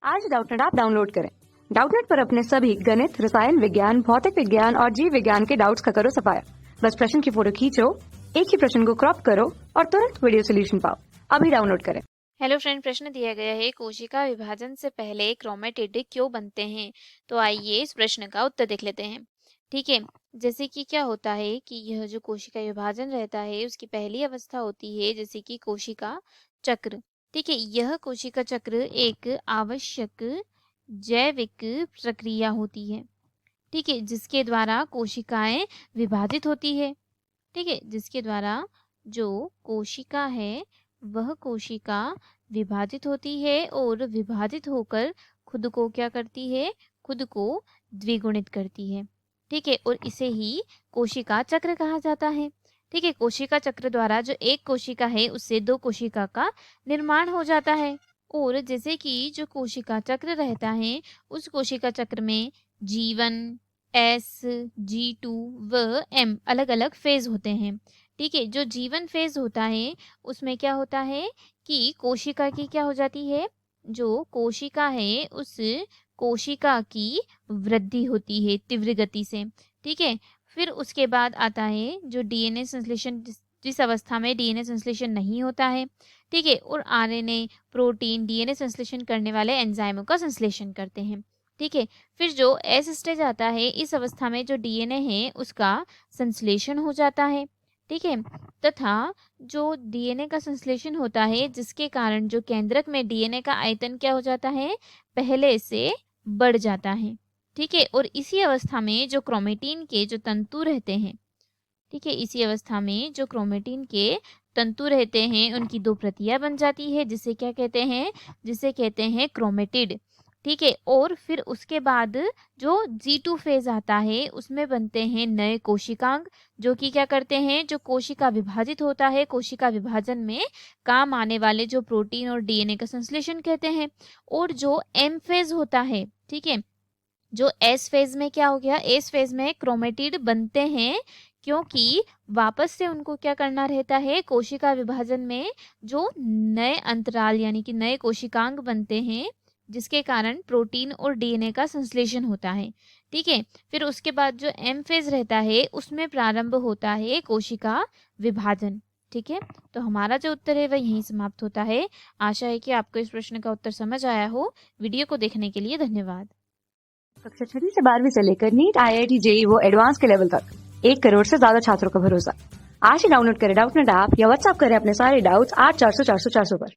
आज Doubtnut app download करें। Doubtnut पर अपने सभी गणित, रसायन विज्ञान, भौतिक विज्ञान और जीव विज्ञान के डाउट्स का करो सफाया। बस प्रश्न की फोटो खींचो, एक ही प्रश्न को क्रॉप करो और तुरंत वीडियो सोल्यूशन पाओ। अभी डाउनलोड करें। हेलो फ्रेंड, प्रश्न दिया गया है कोशिका विभाजन से पहले क्रोमेटिड क्यों बनते हैं। तो आइए इस प्रश्न का उत्तर देख लेते हैं। ठीक है, जैसे कि क्या होता है कि यह जो कोशिका विभाजन रहता है उसकी पहली अवस्था होती है जैसे कि कोशिका चक्र। ठीक है, यह कोशिका चक्र एक आवश्यक जैविक प्रक्रिया होती है। ठीक है, जिसके द्वारा कोशिकाएं विभाजित होती है। ठीक है, जिसके द्वारा जो कोशिका है वह कोशिका विभाजित होती है और विभाजित होकर खुद को क्या करती है, खुद को द्विगुणित करती है। ठीक है, और इसे ही कोशिका चक्र कहा जाता है। ठीक है, कोशिका चक्र द्वारा जो एक कोशिका है उससे दो कोशिका का निर्माण हो जाता है। और जैसे कि जो कोशिका चक्र रहता है उस कोशिका चक्र में G1, S, G2 व M अलग अलग फेज होते हैं। ठीक है, जो G1 फेज होता है उसमें क्या होता है कि कोशिका की क्या हो जाती है, जो कोशिका है उस कोशिका की वृद्धि होती है तीव्र गति से। ठीक है, फिर उसके बाद आता है जो डीएनए संश्लेषण, जिस अवस्था में डीएनए संश्लेषण नहीं होता है। ठीक है, और आरएनए, प्रोटीन डीएनए संश्लेषण करने वाले एंजाइमों का संश्लेषण करते हैं। ठीक है, फिर जो एस स्टेज आता है, इस अवस्था में जो डीएनए है उसका संश्लेषण हो जाता है। ठीक है, तथा जो डीएनए का संश्लेषण होता है जिसके कारण जो केंद्रक में डीएनए का आयतन क्या हो जाता है, पहले से बढ़ जाता है। ठीक है, और इसी अवस्था में जो क्रोमेटिन के जो तंतु रहते हैं, ठीक है, इसी अवस्था में जो क्रोमेटिन के तंतु रहते हैं उनकी दो प्रतियां बन जाती है जिसे क्या कहते हैं, जिसे कहते हैं क्रोमेटिड। ठीक है, और फिर उसके बाद जो G2 फेज आता है उसमें बनते हैं नए कोशिकांग, जो कि क्या करते हैं, जो कोशिका विभाजित होता है, कोशिका विभाजन में काम आने वाले जो प्रोटीन और डीएनए का संश्लेषण कहते हैं। और जो M फेज होता है, ठीक है, जो एस फेज में क्या हो गया, एस फेज में क्रोमेटिड बनते हैं क्योंकि वापस से उनको क्या करना रहता है, कोशिका विभाजन में जो नए अंतराल यानी कि नए कोशिकांग बनते हैं जिसके कारण प्रोटीन और डीएनए का संश्लेषण होता है। ठीक है, फिर उसके बाद जो एम फेज रहता है उसमें प्रारंभ होता है कोशिका विभाजन। ठीक है, तो हमारा जो उत्तर है वह यहीं समाप्त होता है। आशा है कि आपको इस प्रश्न का उत्तर समझ आया हो। वीडियो को देखने के लिए धन्यवाद। कक्षा 6 से 12वीं से लेकर नीट, IIT, JEE वो एडवांस के लेवल तक 1 करोड़ से ज्यादा छात्रों का भरोसा। आज ही डाउनलोड करें डाउटनेट ऐप या व्हाट्सएप करें अपने सारे डाउट्स 8400 400 400 पर।